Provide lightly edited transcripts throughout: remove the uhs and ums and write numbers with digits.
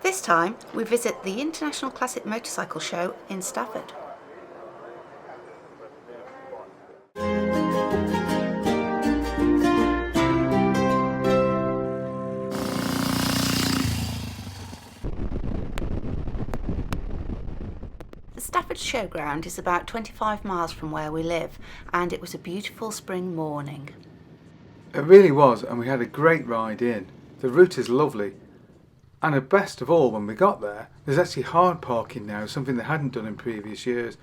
This time we visit the International Classic Motorcycle Show in Stafford. The Stafford Showground is about 25 miles from where we live, and it was a beautiful spring morning. It really was, and we had a great ride in. The route is lovely, and the best of all, when we got there, there's actually hard parking now, something they hadn't done in previous years.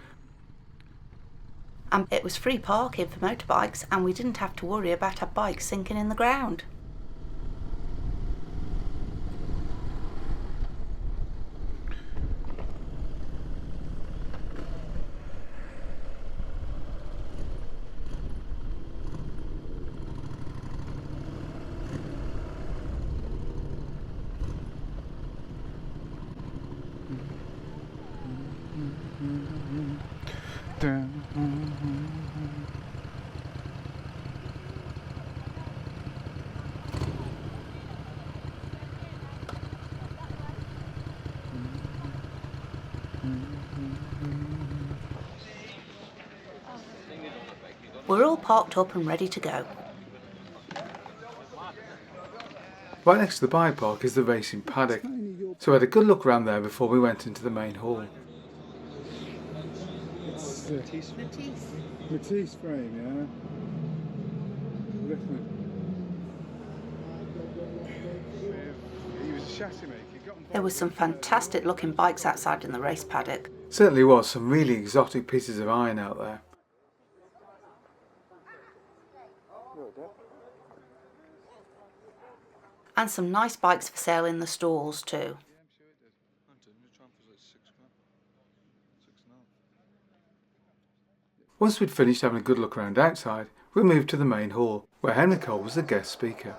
And it was free parking for motorbikes, and we didn't have to worry about our bikes sinking in the ground. We're all parked up and ready to go. Right next to the bike park is the racing paddock, so we had a good look around there before we went into the main hall. It's Matisse frame, yeah. He was a chassis maker. There were some fantastic looking bikes outside in the race paddock. Certainly was some really exotic pieces of iron out there. And some nice bikes for sale in the stalls too. Once we'd finished having a good look around outside, we moved to the main hall, where Henry Cole was the guest speaker.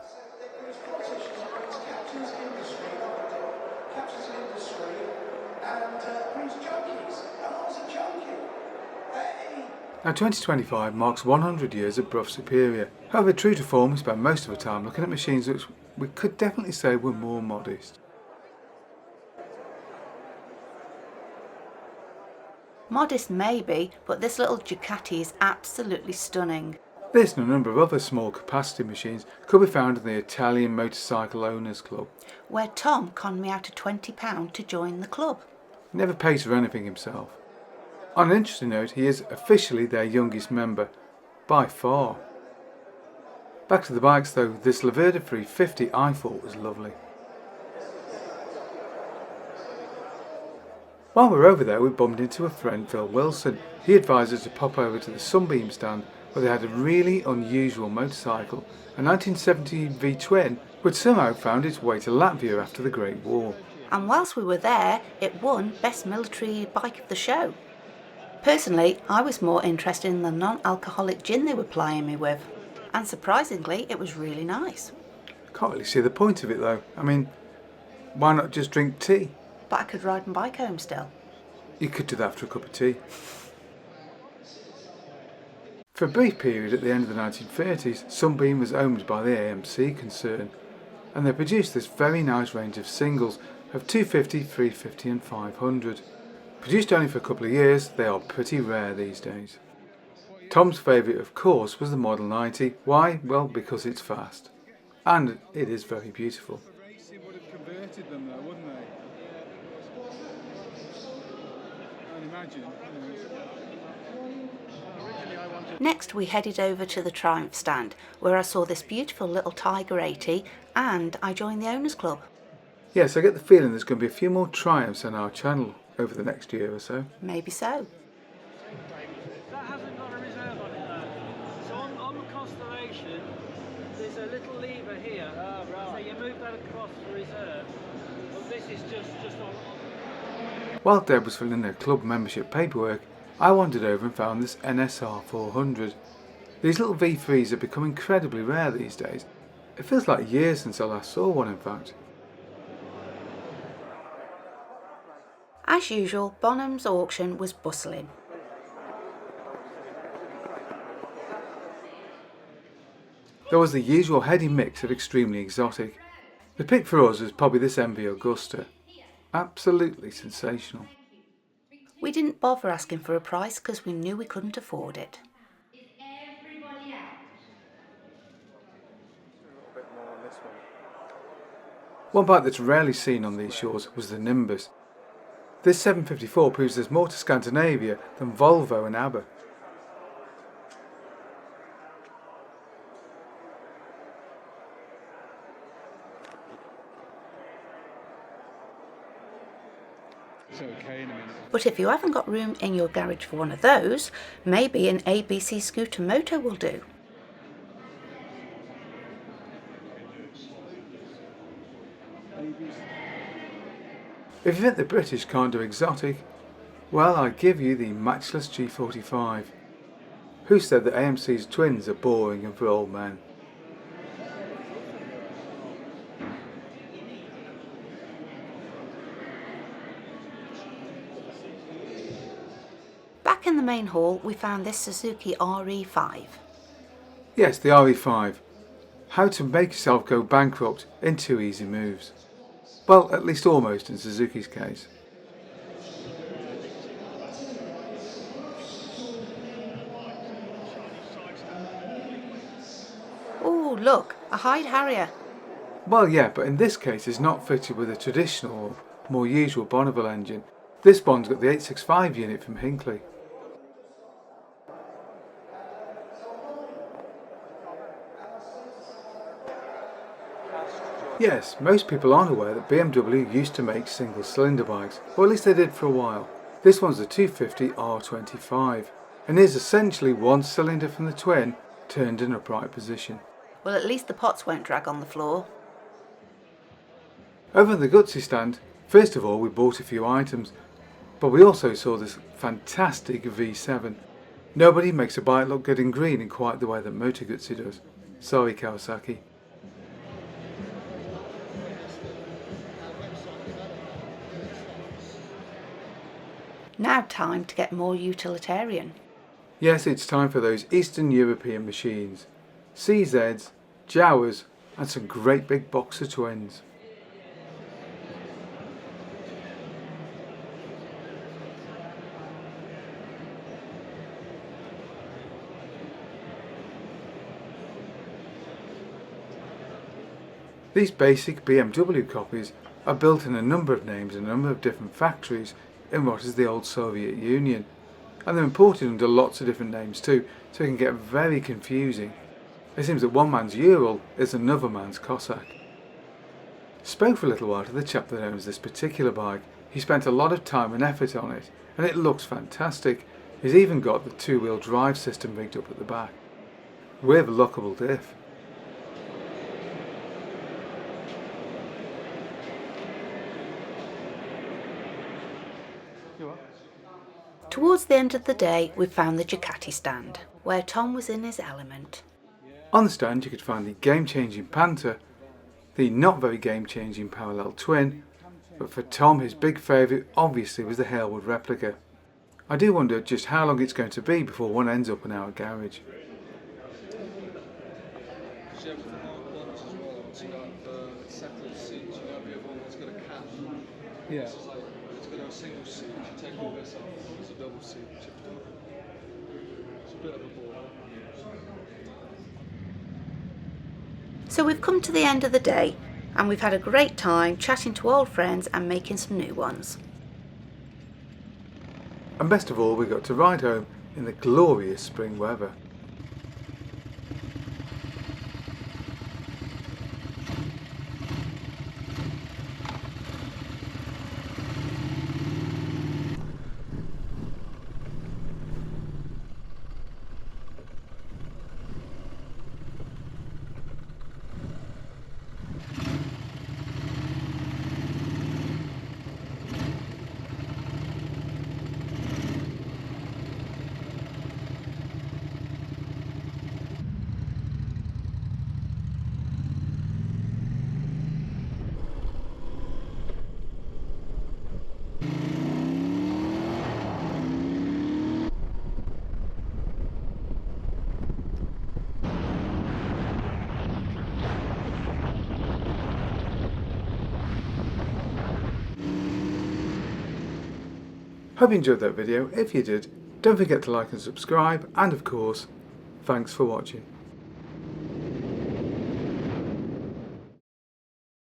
Now 2025 marks 100 years of Brough Superior. However, true to form, we spent most of the time looking at machines which we could definitely say were more modest. Modest maybe, but this little Ducati is absolutely stunning. This and a number of other small capacity machines could be found in the Italian Motorcycle Owners Club, where Tom conned me out of £20 to join the club. He never pays for anything himself. On an interesting note, he is officially their youngest member, by far. Back to the bikes though, this Laverda 350 I thought was lovely. While we were over there, we bumped into a friend, Phil Wilson. He advised us to pop over to the Sunbeam stand, where they had a really unusual motorcycle, a 1970 V-twin, which somehow found its way to Latvia after the Great War. And whilst we were there, it won Best Military Bike of the Show. Personally, I was more interested in the non-alcoholic gin they were plying me with. And surprisingly, it was really nice. Can't really see the point of it though. I mean, why not just drink tea? But I could ride and bike home still. You could do that after a cup of tea. For a brief period at the end of the 1930s, Sunbeam was owned by the AMC concern, and they produced this very nice range of singles of 250, 350 and 500. Produced only for a couple of years, they are pretty rare these days. Tom's favourite, of course, was the Model 90. Why? Well, because it's fast. And it is very beautiful. Racing would have converted them though, wouldn't they? I'd imagine. Next we headed over to the Triumph stand, where I saw this beautiful little Tiger 80 and I joined the Owners Club. Yes, I get the feeling there's going to be a few more Triumphs on our channel over the next year or so. Maybe so. That hasn't got a reserve on it though. So on the Constellation, there's a little lever here. Oh, right. So you move that across for reserve. But this is just on. While Deb was filling in her club membership paperwork, I wandered over and found this NSR 400. These little V3s have become incredibly rare these days. It feels like years since I last saw one, in fact. As usual, Bonhams auction was bustling. There was the usual heady mix of extremely exotic. The pick for us was probably this MV Augusta. Absolutely sensational. We didn't bother asking for a price because we knew we couldn't afford it. Is everybody out? One bike that's rarely seen on these shores was the Nimbus. This 754 proves there's more to Scandinavia than Volvo and ABBA. It's okay in a minute. But if you haven't got room in your garage for one of those, maybe an ABC scooter moto will do. If you think the British can't do exotic, well, I give you the matchless G45. Who said that AMC's twins are boring and for old men? Back in the main hall, we found this Suzuki RE5. Yes, the RE5. How to make yourself go bankrupt in 2 easy moves. Well, at least almost in Suzuki's case. Oh, look, a Hyde Harrier. Well, yeah, but in this case it's not fitted with a traditional or more usual Bonneville engine. This one's got the 865 unit from Hinckley. Yes, most people aren't aware that BMW used to make single cylinder bikes, or at least they did for a while. This one's the 250 R25 and is essentially one cylinder from the twin turned in upright position. Well, at least the pots won't drag on the floor. Over at the Gutsy stand, first of all we bought a few items, but we also saw this fantastic V7. Nobody makes a bike look good in green in quite the way that Motor Gutsy does. Sorry, Kawasaki. Now time to get more utilitarian. Yes, it's time for those Eastern European machines. CZs, Jawas and some great big boxer twins. These basic BMW copies are built in a number of names in a number of different factories in what is the old Soviet Union, and they're imported under lots of different names too, so it can get very confusing. It seems that one man's Ural is another man's Cossack. Spoke for a little while to the chap that owns this particular bike. He spent a lot of time and effort on it, and it looks fantastic. He's even got the two-wheel drive system rigged up at the back, with a lockable diff. Towards the end of the day, we found the Ducati stand, where Tom was in his element. On the stand you could find the game-changing Panther, the not very game-changing parallel twin, but for Tom his big favourite obviously was the Halewood replica. I do wonder just how long it's going to be before one ends up in our garage. Yeah. It's got a single seat, you take all this off, it's a double seat, chipped up. It's a bit of a bore. So we've come to the end of the day, and we've had a great time chatting to old friends and making some new ones. And best of all, we got to ride home in the glorious spring weather. Hope you enjoyed that video. If you did, don't forget to like and subscribe, and of course, thanks for watching.